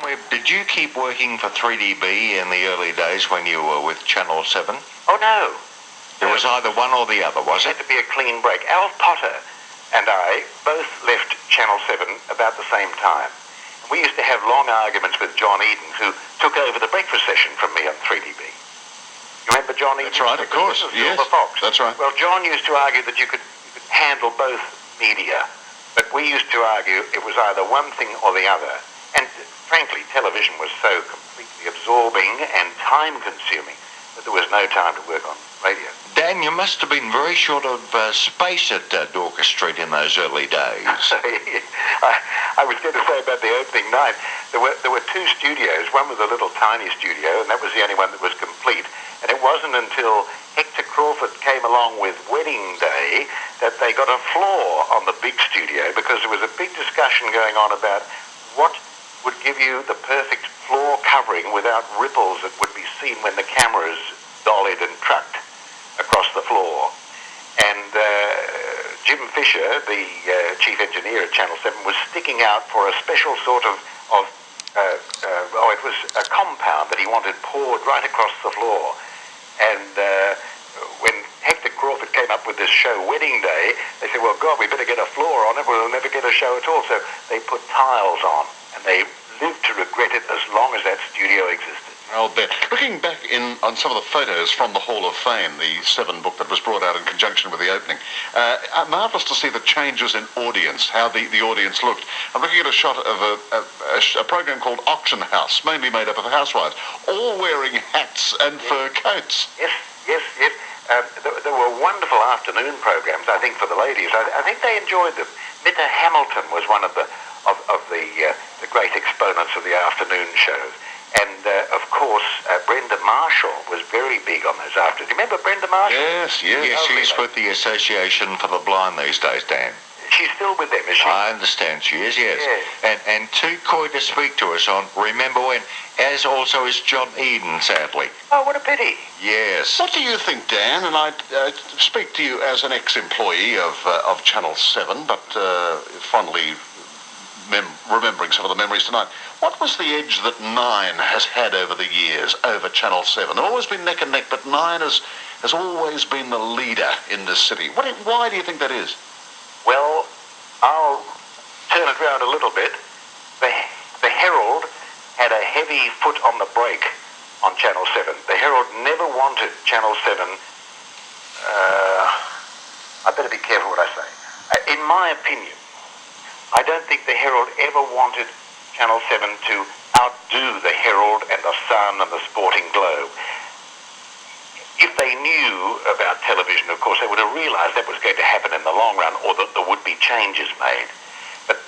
Webb, did you keep working for 3DB in the early days when you were with Channel 7? Oh, no. It was either one or the other, was It it? had to be a clean break. Al Potter and I both left Channel 7 about the same time. We used to have long arguments with John Eden, who took over the breakfast session from me on 3DB. You remember John Eden? That's right, of course. Yes, Silver Fox. that's right. Well, John used to argue that you could handle both media, but we used to argue it was either one thing or the other. And frankly, television was so completely absorbing and time-consuming that there was no time to work on radio. Dan, you must have been very short of space at Dorcas Street in those early days. I was going to say about the opening night, there were two studios. One was a little tiny studio, and that was the only one that was complete. And it wasn't until Hector Crawford came along with Wedding Day that they got a floor on the big studio, because there was a big discussion going on about what would give you the perfect floor covering without ripples that would be seen when the cameras dollied and trucked across the floor. And Jim Fisher, the chief engineer at Channel 7, was sticking out for a special sort of it was a compound that he wanted poured right across the floor. And when Hector Crawford came up with this show, Wedding Day, they said, well, God, we better get a floor on it, we'll never get a show at all. So they put tiles on, and they lived to regret it as long as that studio existed. I'll bet. Looking back on some of the photos from the Hall of Fame, the 7 book that was brought out in conjunction with the opening, marvellous to see the changes in audience, how the audience looked. I'm looking at a shot of a program called Auction House, mainly made up of housewives, all wearing hats and fur coats. Yes. There were wonderful afternoon programs, I think, for the ladies. I think they enjoyed them. Minta Hamilton was one of the great exponents of the afternoon shows. And, of course, Brenda Marshall was very big on those afternoons. Do you remember Brenda Marshall? Yes. Yes, she's with the Association for the Blind these days, Dan. She's still with them, is she? I understand she is, yes. And too coy to speak to us on Remember When, as also is John Eden, sadly. Oh, what a pity. Yes. What do you think, Dan? And I speak to you as an ex-employee of Channel 7, but fondly remembering some of the memories tonight. What was the edge that 9 has had over the years over Channel 7? They've always been neck and neck, but 9 has always been the leader in this city. Why do you think that is? Well, I'll turn it around a little bit. The Herald had a heavy foot on the brake on Channel 7. The Herald never wanted Channel 7... I better be careful what I say. In my opinion, I don't think the Herald ever wanted Channel 7 to outdo the Herald and the Sun and the Sporting Globe. If they knew about television, of course, they would have realised that was going to happen in the long run, or that there would be changes made. But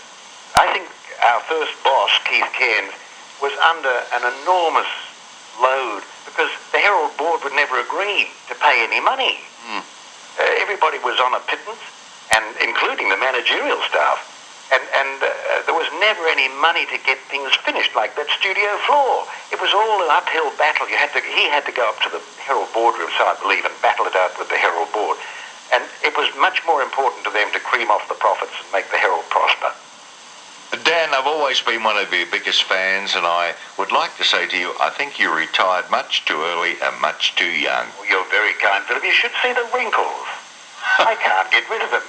I think our first boss, Keith Cairns, was under an enormous load, because the Herald board would never agree to pay any money. Everybody was on a pittance, and including the managerial staff. And there was never any money to get things finished, like that studio floor. It was all an uphill battle. He had to go up to the Herald boardroom, so I believe, and battle it out with the Herald board. And it was much more important to them to cream off the profits and make the Herald prosper. Dan, I've always been one of your biggest fans, and I would like to say to you, I think you retired much too early and much too young. Well, you're very kind, Philip. You should see the wrinkles. I can't get rid of them.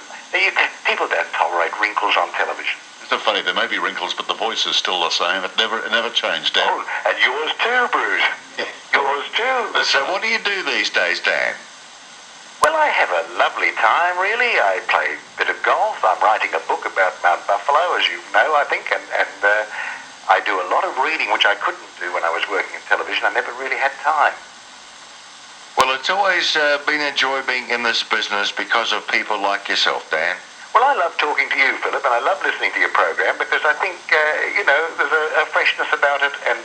People don't tolerate wrinkles on television. Isn't it funny? There may be wrinkles, but the voice is still the same. It never changed, Dan. Oh, and yours too, Bruce. Yours too. So what do you do these days, Dan? Well, I have a lovely time, really. I play a bit of golf. I'm writing a book about Mount Buffalo, as you know, I think, and I do a lot of reading, which I couldn't do when I was working in television. I never really had time. Well, it's always been a joy being in this business because of people like yourself, Dan. Well, I love talking to you, Philip, and I love listening to your program, because I think, there's a freshness about it, and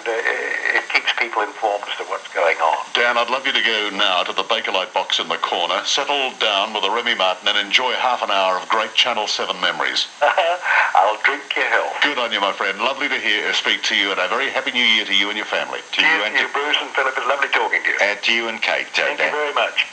it keeps people informed as to what's going on. Dan, I'd love you to go now to the Bakelite box in the corner, settle down with a Remy Martin, and enjoy half an hour of great Channel 7 memories. I'll drink your health. Good on you, my friend. Lovely to speak to you, and a very happy New Year to you and your family. Cheers to you, Bruce and Philip. It's lovely talking to you. And to you and Kate, Thank Dan. you very much.